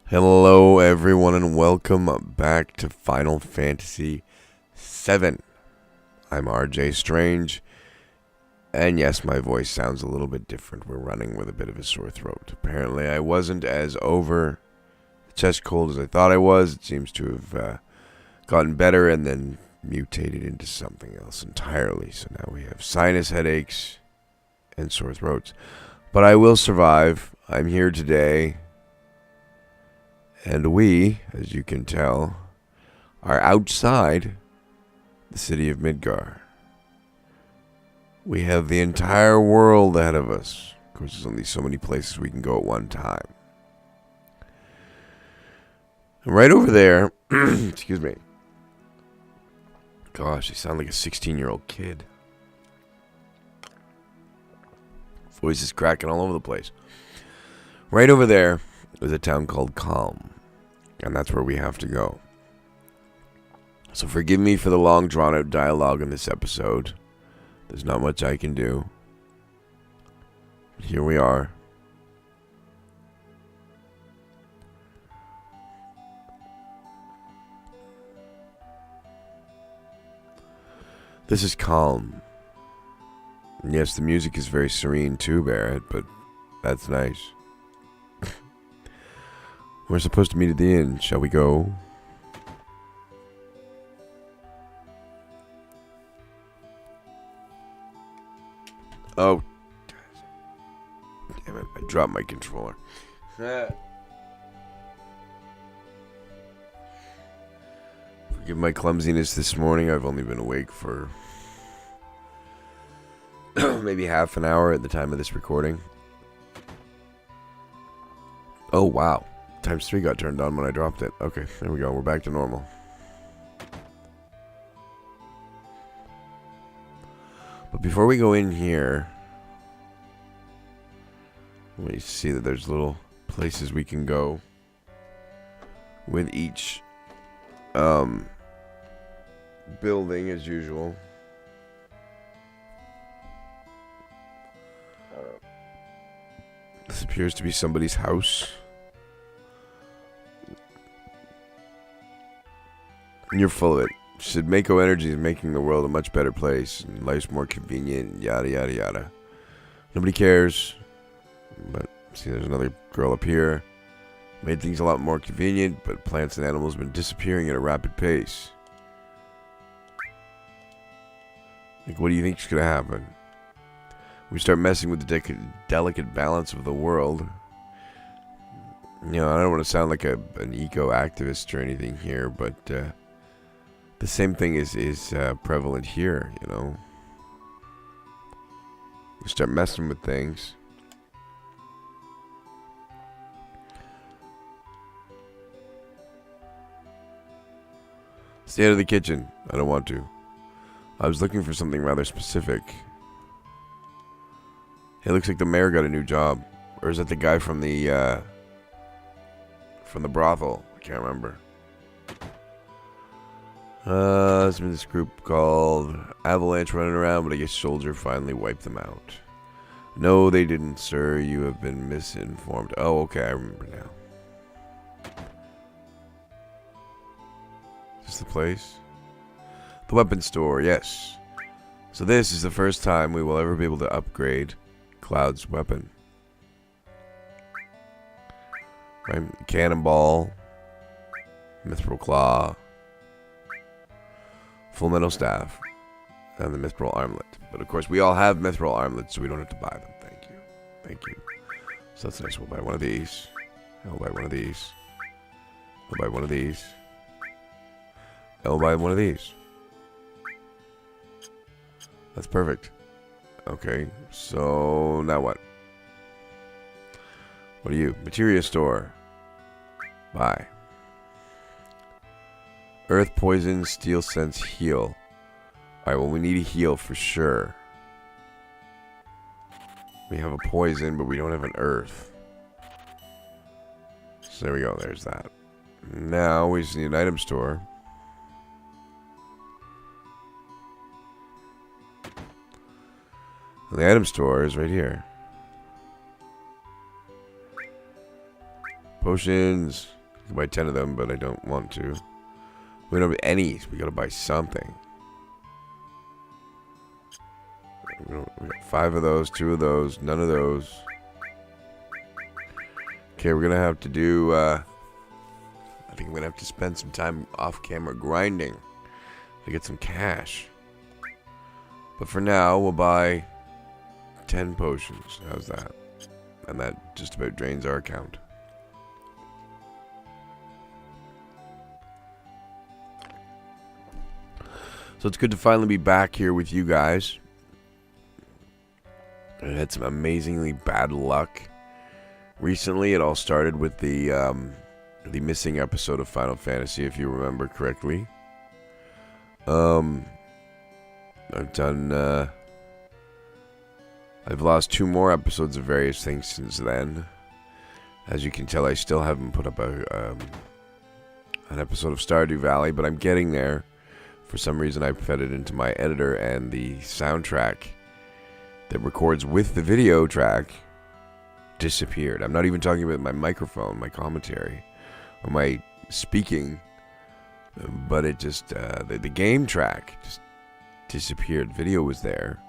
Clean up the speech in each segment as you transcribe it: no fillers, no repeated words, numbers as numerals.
Hello everyone and welcome back to Final Fantasy VII. I'm RJ Strange, and yes, my voice sounds a little bit different. We're running with a bit of a sore throat. Apparently I wasn't as over the chest cold as I thought I was. It seems to have gotten better and then mutated into something else entirely. So now we have sinus headaches and sore throats. But I will survive. I'm here today. And we, as you can tell, are outside the city of Midgar. We have the entire world ahead of us. Of course, there's only so many places we can go at one time. And right over there, excuse me. Gosh, I sound like a 16-year-old kid. Voice is cracking all over the place. Right over there is a town called KALM, and that's where we have to go. So forgive me for the long drawn-out dialogue in this episode. There's not much I can do. But here we are. This is KALM. And yes, the music is very serene too, Barrett, but that's nice. We're supposed to meet at the inn. Shall we go? Oh. Damn it. I dropped my controller. Forgive my clumsiness this morning. I've only been awake for maybe half an hour at the time of this recording. Oh, wow. Times 3 got turned on when I dropped it. Okay, there we go. We're back to normal. But before we go in here, let me see that there's little places we can go with each building as usual. This appears to be somebody's house. And you're full of it. She said Mako Energy is making the world a much better place, and life's more convenient, and yada yada yada. Nobody cares. But see, there's another girl up here. Made things a lot more convenient, but plants and animals have been disappearing at a rapid pace. Like, what do you think's gonna happen? We start messing with the delicate balance of the world. You know, I don't want to sound like an eco-activist or anything here, but the same thing is prevalent here, you know. We start messing with things. Stay out of the kitchen. I don't want to. I was looking for something rather specific. Hey, looks like the mayor got a new job. Or is that the guy from the brothel? I can't remember. There's been this group called Avalanche running around, but I guess Soldier finally wiped them out. No, they didn't, sir. You have been misinformed. Oh, okay, I remember now. Is this the place? The weapon store, yes. So this is the first time we will ever be able to upgrade Cloud's weapon. Right? Cannonball, Mithril Claw, Full Metal Staff, and the Mithril Armlet. But of course, we all have Mithril Armlets, so we don't have to buy them. Thank you. Thank you. So that's nice. We'll buy one of these. I'll buy one of these. We'll buy one of these. And we'll buy one of these. That's perfect. Okay, so now what? What are you? Materia store. Buy. Earth poison, steel sense, heal. Alright, well we need a heal for sure. We have a poison, but we don't have an earth. So there we go, there's that. Now we just need an item store. And the item store is right here. Potions. can buy 10 of them, but I don't want to. We don't have any, so we gotta buy something. We got 5 of those, 2 of those, none of those. Okay, we're gonna have to do, I think I'm gonna have to spend some time off camera grinding to get some cash. But for now, we'll buy 10 potions. How's that? And that just about drains our account. So it's good to finally be back here with you guys. I had some amazingly bad luck recently. It all started with the missing episode of Final Fantasy, if you remember correctly. I've lost 2 more episodes of various things since then. As you can tell, I still haven't put up an episode of Stardew Valley, but I'm getting there. For some reason, I fed it into my editor, and the soundtrack that records with the video track disappeared. I'm not even talking about my microphone, my commentary, or my speaking, but it just, the game track just disappeared. Video was there.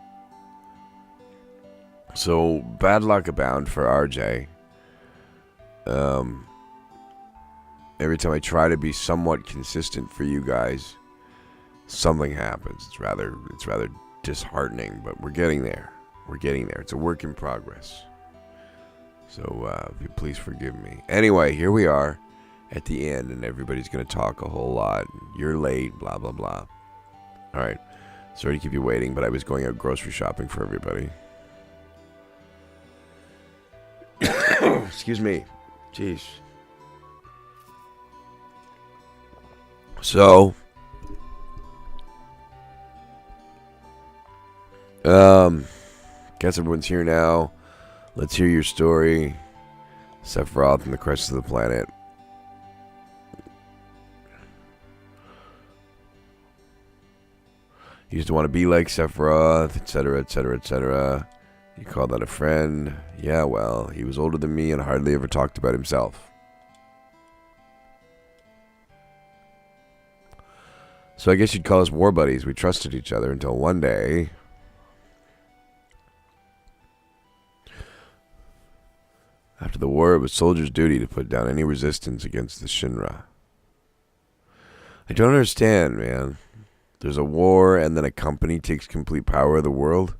So, bad luck abound for RJ. Every time I try to be somewhat consistent for you guys, something happens. It's rather disheartening, but we're getting there. We're getting there. It's a work in progress. So, if you please forgive me. Anyway, here we are at the end, and everybody's going to talk a whole lot. You're late, blah, blah, blah. All right. Sorry to keep you waiting, but I was going out grocery shopping for everybody. Excuse me. Jeez. So, guess everyone's here now. Let's hear your story. Sephiroth and the crest of the planet. You used to want to be like Sephiroth, etc., etc., etc. You call that a friend? Yeah, well, he was older than me and hardly ever talked about himself. So I guess you'd call us war buddies. We trusted each other until one day... After the war, it was soldiers' duty to put down any resistance against the Shinra. I don't understand, man. There's a war, and then a company takes complete power of the world?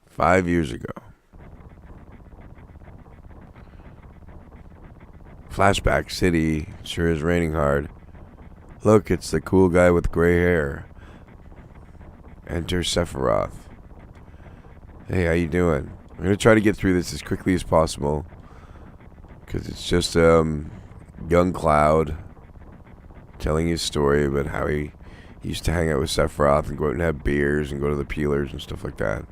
5 years ago. Flashback City. Sure is raining hard. Look, it's the cool guy with gray hair. Enter Sephiroth. Hey, how you doing? I'm going to try to get through this as quickly as possible. Because it's just young Cloud telling his story about how he used to hang out with Sephiroth and go out and have beers and go to the peelers and stuff like that.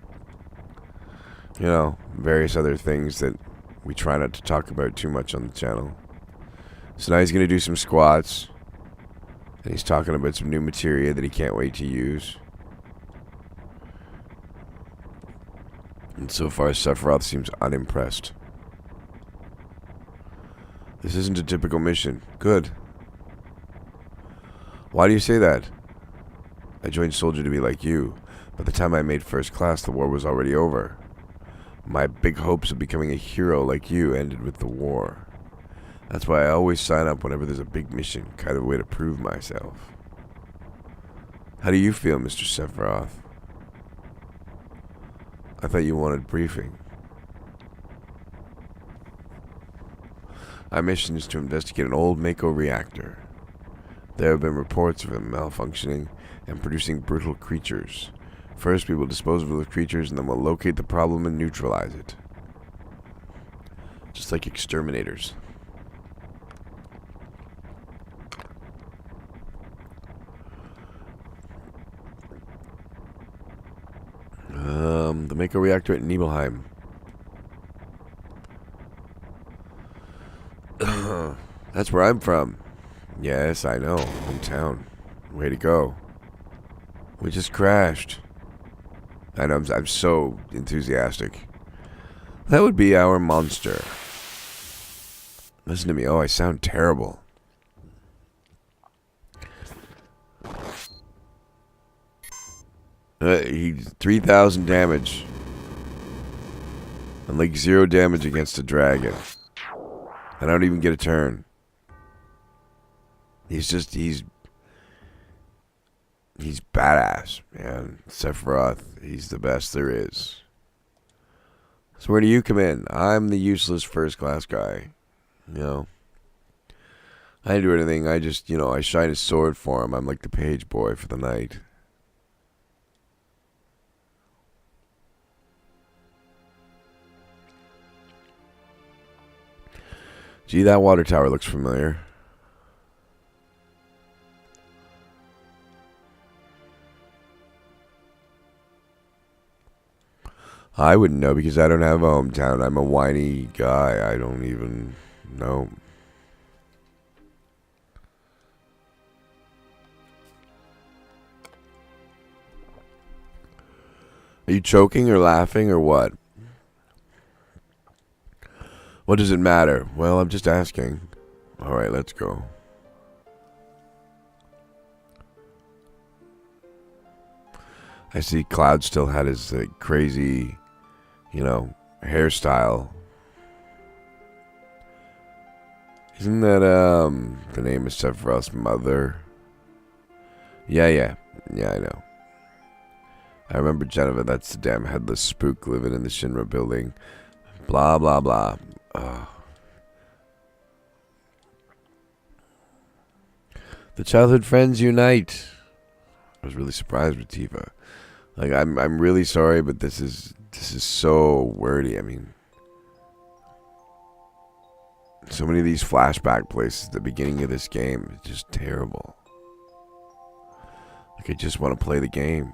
You know, various other things that we try not to talk about too much on the channel. So now he's going to do some squats. And he's talking about some new materia that he can't wait to use. And so far, Sephiroth seems unimpressed. This isn't a typical mission. Good. Why do you say that? I joined Soldier to be like you. By the time I made first class, the war was already over. My big hopes of becoming a hero like you ended with the war. That's why I always sign up whenever there's a big mission, kind of a way to prove myself. How do you feel, Mr. Sephiroth? I thought you wanted briefing. Our mission is to investigate an old Mako reactor. There have been reports of him malfunctioning and producing brutal creatures. First, we will dispose of those creatures, and then we'll locate the problem and neutralize it. Just like exterminators. The Mako reactor at Nibelheim. That's where I'm from. Yes, I know. Hometown. Way to go. We just crashed. I know, I'm so enthusiastic. That would be our monster. Listen to me. Oh, I sound terrible. He's 3,000 damage. And like 0 damage against a dragon. I don't even get a turn. He's badass, man. Sephiroth, he's the best there is. So where do you come in? I'm the useless first class guy. You know. I didn't do anything. I just, I shine his sword for him. I'm like the page boy for the night. Gee, that water tower looks familiar. I wouldn't know because I don't have a hometown. I'm a whiny guy. I don't even know. Are you choking or laughing or what? What does it matter? Well, I'm just asking. Alright, let's go. I see Cloud still had his crazy, hairstyle. Isn't that, the name of Sephiroth's mother? Yeah, I know. I remember Jennifer, that's the damn headless spook living in the Shinra building. Blah, blah, blah. The childhood friends unite. I was really surprised with Tifa. Like, I'm really sorry, but this is so wordy. I mean, so many of these flashback places at the beginning of this game is just terrible. Like, I just want to play the game.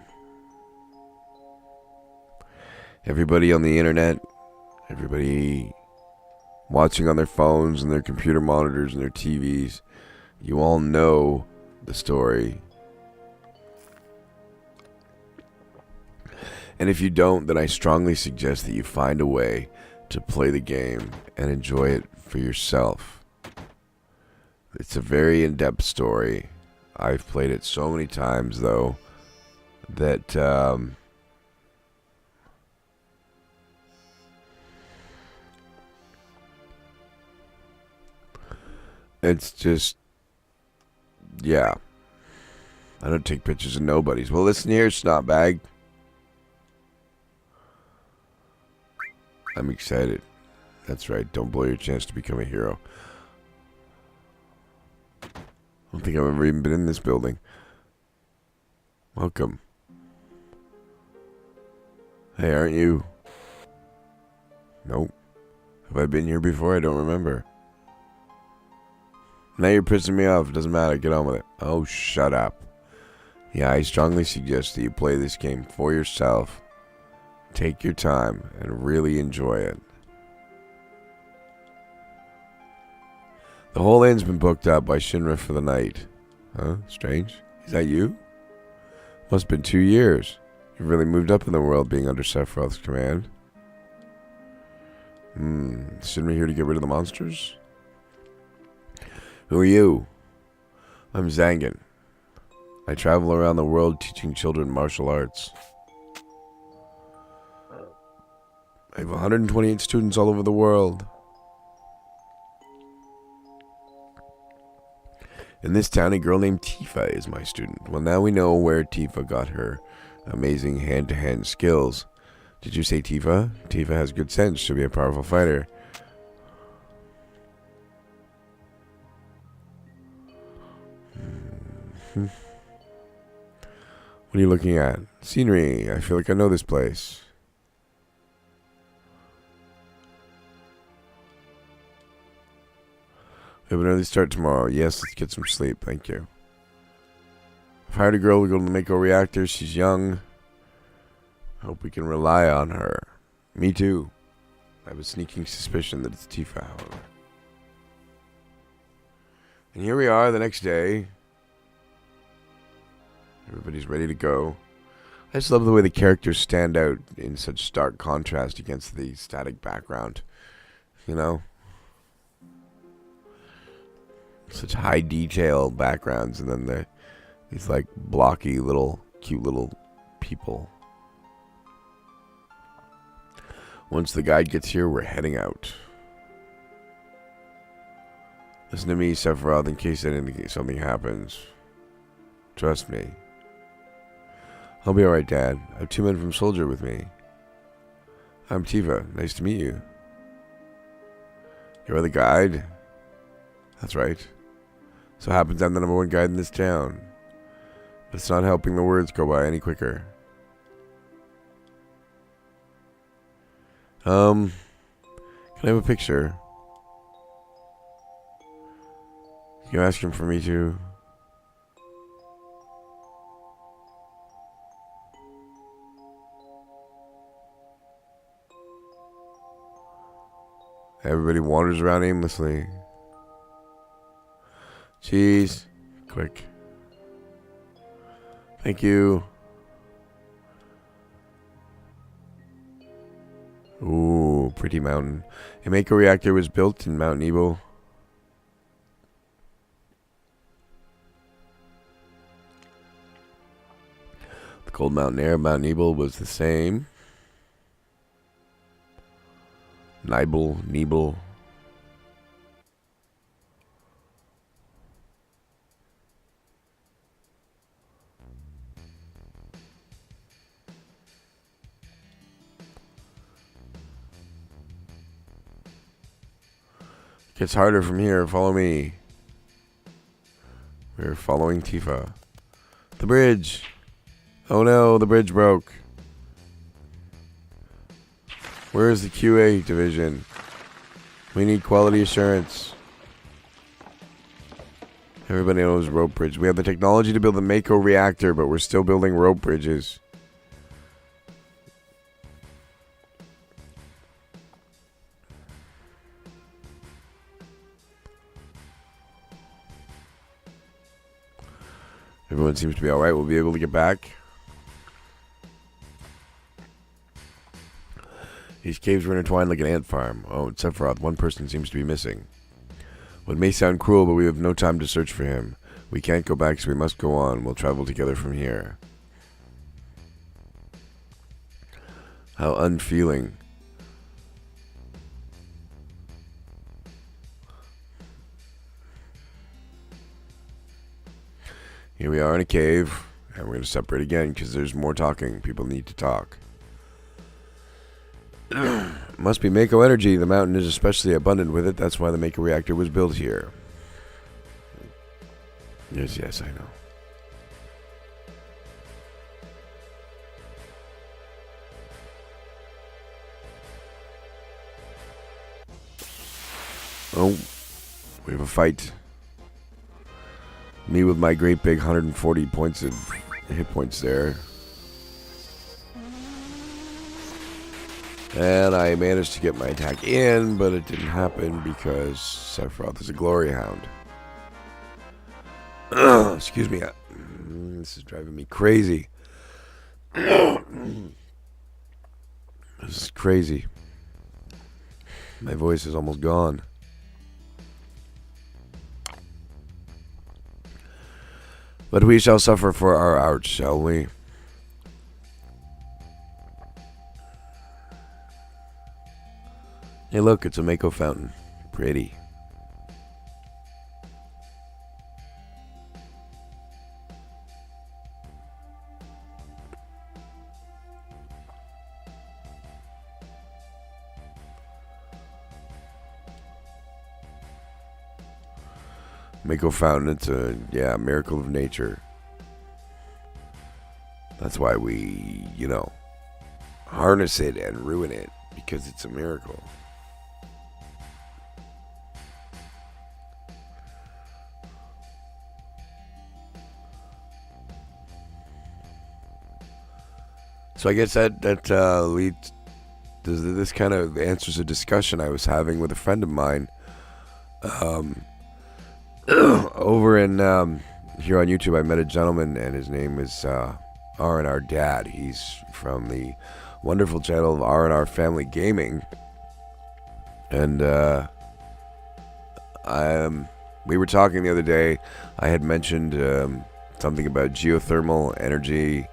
Everybody on the internet, everybody watching on their phones and their computer monitors and their TVs, you all know the story. And if you don't, then I strongly suggest that you find a way to play the game and enjoy it for yourself. It's a very in-depth story. I've played it so many times, though, that it's just, yeah. I don't take pictures of nobodies. Well, listen here, snotbag. I'm excited. That's right. Don't blow your chance to become a hero. I don't think I've ever even been in this building. Welcome. Hey, aren't you? Nope. Have I been here before? I don't remember. Now you're pissing me off. It doesn't matter. Get on with it. Oh, shut up. Yeah, I strongly suggest that you play this game for yourself. Take your time and really enjoy it. The whole inn's been booked up by Shinra for the night. Huh? Strange. Is that you? Must have been 2 years. You've really moved up in the world being under Sephiroth's command. Shinra here to get rid of the monsters? Who are you? I'm Zangan. I travel around the world teaching children martial arts. I have 128 students all over the world. In this town, a girl named Tifa is my student. Well, now we know where Tifa got her amazing hand-to-hand skills. Did you say Tifa? Tifa has good sense. She'll be a powerful fighter. What are you looking at? Scenery. I feel like I know this place. We have an early start tomorrow. Yes, let's get some sleep. Thank you. I've hired a girl to go to the Mako reactor. She's young. I hope we can rely on her. Me too. I have a sneaking suspicion that it's Tifa, however. And here we are the next day. Everybody's ready to go. I just love the way the characters stand out in such stark contrast against the static background. You know? such high detail backgrounds, and then these like blocky little cute little people. Once the guide gets here, we're heading out. Listen to me, Sephiroth, in case something happens. Trust me. I'll be alright, Dad. I have 2 men from Soldier with me. I'm Tifa. Nice to meet you. You're the guide? That's right. So happens I'm the #1 guide in this town. But it's not helping the words go by any quicker. Can I have a picture? You ask him for me too. Everybody wanders around aimlessly. Cheese. Quick. Thank you. Ooh, pretty mountain. A Mako reactor was built in Mount Nebo. The cold mountain air of Mount Nebo was the same. Nebel. Gets harder from here. Follow me. We're following Tifa. The bridge. Oh no, the bridge broke. Where is the QA division? We need quality assurance. Everybody knows rope bridge. We have the technology to build a Mako reactor, but we're still building rope bridges. Everyone seems to be alright. We'll be able to get back. These caves were intertwined like an ant farm. Oh, and Sephiroth, one person seems to be missing. What may sound cruel, but we have no time to search for him. We can't go back, so we must go on. We'll travel together from here. How unfeeling. Here we are in a cave, and we're going to separate again because there's more talking. People need to talk. Must be Mako energy. The mountain is especially abundant with it. That's why the Mako reactor was built here. Yes, I know. Oh, we have a fight. Me with my great big 140 points of hit points there. And I managed to get my attack in, but it didn't happen because Sephiroth is a glory hound. Excuse me. This is driving me crazy. This is crazy. My voice is almost gone. But we shall suffer for our art, shall we? Hey, look, it's a Mako fountain. Pretty. Mako fountain, it's a miracle of nature. That's why we, harness it and ruin it, because it's a miracle. So I guess that leads. This kind of answers a discussion I was having with a friend of mine. Over in here on YouTube, I met a gentleman, and his name is R&R Dad. He's from the wonderful channel of R&R Family Gaming, and We were talking the other day. I had mentioned something about geothermal energy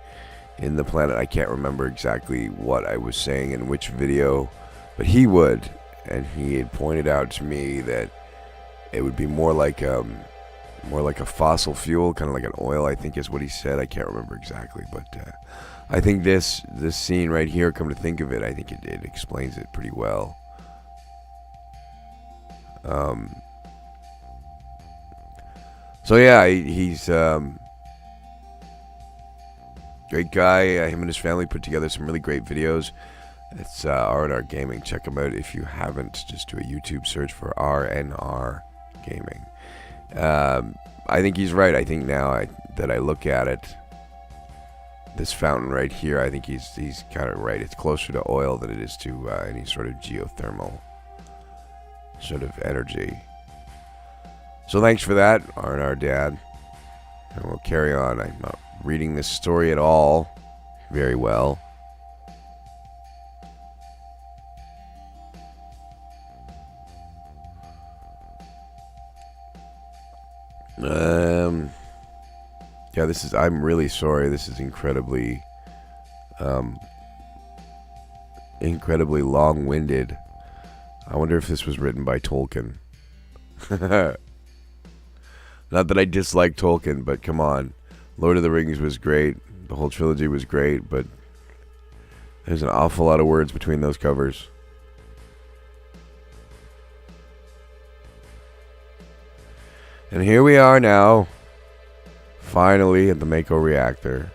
in the planet. I can't remember exactly what I was saying in which video, but he would, and he had pointed out to me that it would be more like a fossil fuel, kind of like an oil, I think is what he said. I can't remember exactly, but I think this scene right here, come to think of it, I think it explains it pretty well. So yeah, he's great guy. Him and his family put together some really great videos. It's R&R Gaming. Check him out if you haven't. Just do a YouTube search for R&R Gaming. I think he's right. I think now that I look at it, this fountain right here, I think he's kind of right. It's closer to oil than it is to any sort of geothermal sort of energy. So thanks for that, R&R Dad. And we'll carry on. I'm not reading this story at all very well. Yeah, I'm really sorry. This is incredibly long-winded. I wonder if this was written by Tolkien. Not that I dislike Tolkien, but come on. Lord of the Rings was great. The whole trilogy was great, but there's an awful lot of words between those covers. And here we are now, finally at the Mako reactor.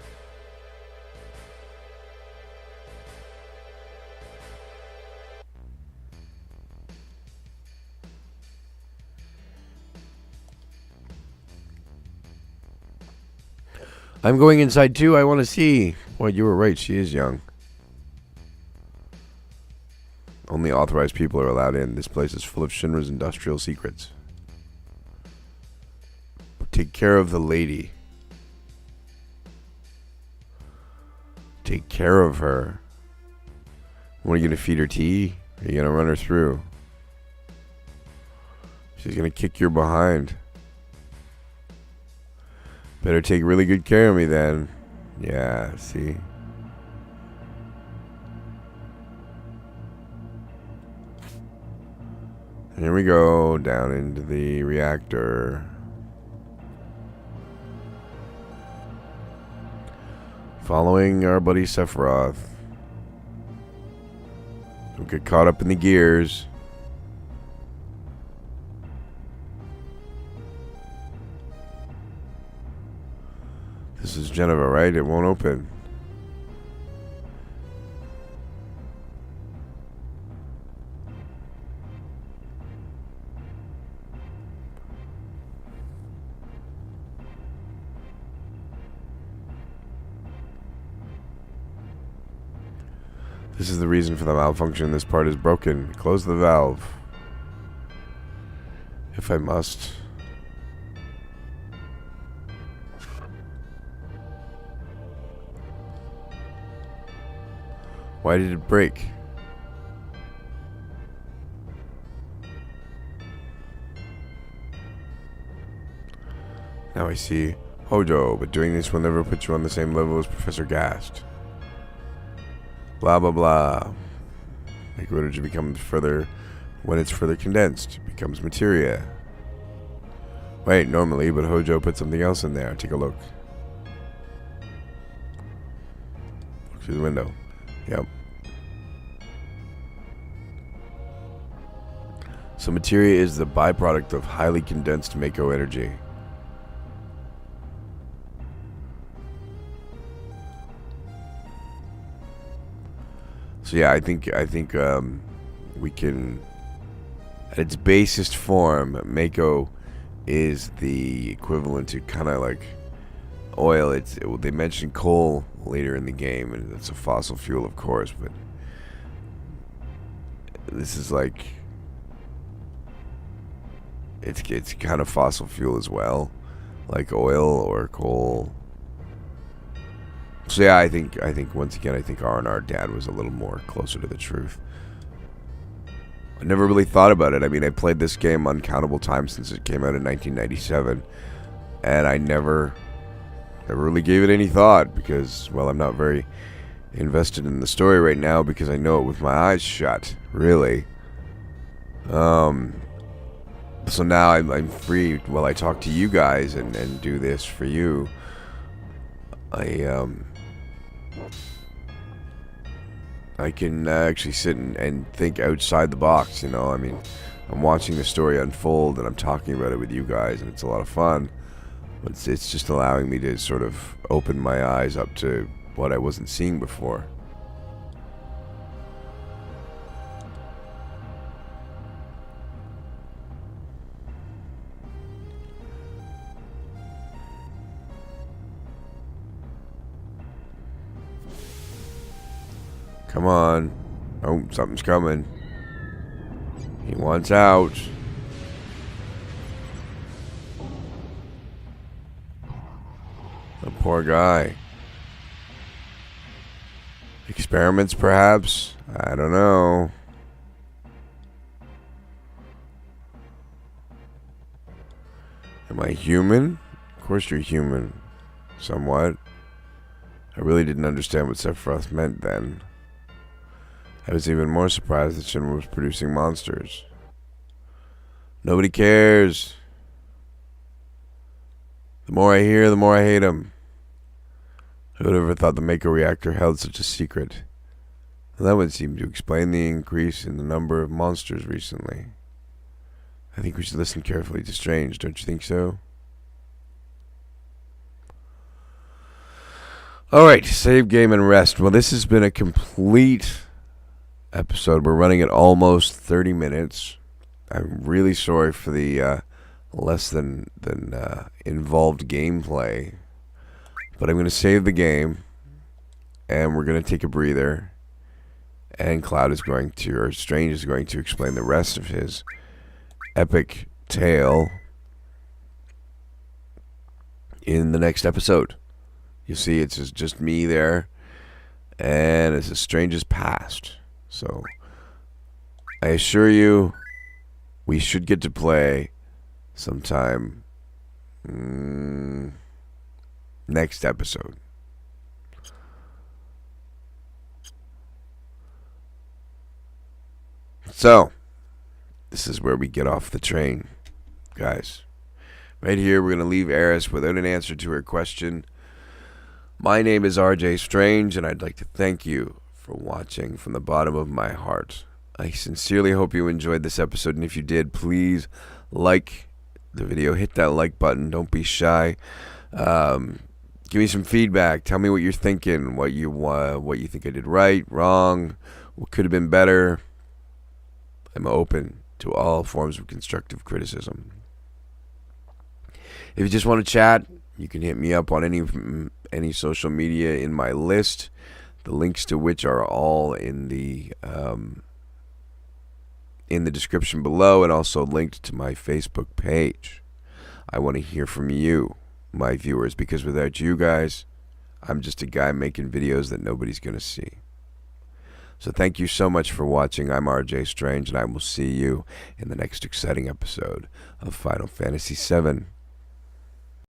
I'm going inside too. I want to see. Well, you were right. She is young. Only authorized people are allowed in. This place is full of Shinra's industrial secrets. Take care of the lady. Take care of her. What, are you going to feed her tea? Are you going to run her through? She's going to kick your behind. Better take really good care of me then. Yeah, see? Here we go, down into the reactor. Following our buddy Sephiroth. Don't get caught up in the gears. This is Geneva, right? It won't open. This is the reason for the malfunction. This part is broken. Close the valve. If I must. Why did it break? Now I see. Hojo, but doing this will never put you on the same level as Professor Gast. Blah blah blah. Mako energy becomes further when it's further condensed. It becomes materia. Wait, normally, but Hojo put something else in there. Take a look. Look through the window. Yep. So materia is the byproduct of highly condensed Mako energy. So yeah, I think we can, at its basest form, Mako is the equivalent to kind of like oil. They mentioned coal later in the game, and it's a fossil fuel, of course, but this is like it's kind of fossil fuel as well, like oil or coal. So yeah, I think once again, I think R&R Dad was a little more closer to the truth. I never really thought about it. I mean, I played this game uncountable times since it came out in 1997, and I never really gave it any thought because, well, I'm not very invested in the story right now because I know it with my eyes shut, really. So now I'm free while I talk to you guys and do this for you. I can actually sit and think outside the box, you know. I mean, I'm watching the story unfold and I'm talking about it with you guys, and it's a lot of fun. But it's just allowing me to sort of open my eyes up to what I wasn't seeing before. Come on. Oh, something's coming. He wants out. The poor guy. Experiments, perhaps? I don't know. Am I human? Of course you're human. Somewhat. I really didn't understand what Sephiroth meant then. I was even more surprised that Shinra was producing monsters. Nobody cares. The more I hear, the more I hate him. Who would have ever thought the Mako reactor held such a secret? And that would seem to explain the increase in the number of monsters recently. I think we should listen carefully to Strange, don't you think so? Alright, save game and rest. Well, this has been a complete episode. We're running at almost 30 minutes. I'm really sorry for the less than involved gameplay, but I'm going to save the game and we're going to take a breather, and Cloud is going to, or Strange is going to, explain the rest of his epic tale in the next episode. You see, it's just me there, and it's as strange as past. So, I assure you, we should get to play sometime next episode. So, this is where we get off the train, guys. Right here, we're going to leave Eris without an answer to her question. My name is RJ Strange, and I'd like to thank you for watching from the bottom of my heart. I sincerely hope you enjoyed this episode, and if you did, please like the video, hit that like button, don't be shy. Give me some feedback, tell me what you're thinking, what you think I did right, wrong, what could have been better. I'm open to all forms of constructive criticism. If you just want to chat, you can hit me up on any social media in my list, the links to which are all in the description below, and also linked to my Facebook page. I want to hear from you, my viewers, because without you guys, I'm just a guy making videos that nobody's going to see. So thank you so much for watching. I'm RJ Strange, and I will see you in the next exciting episode of Final Fantasy VII.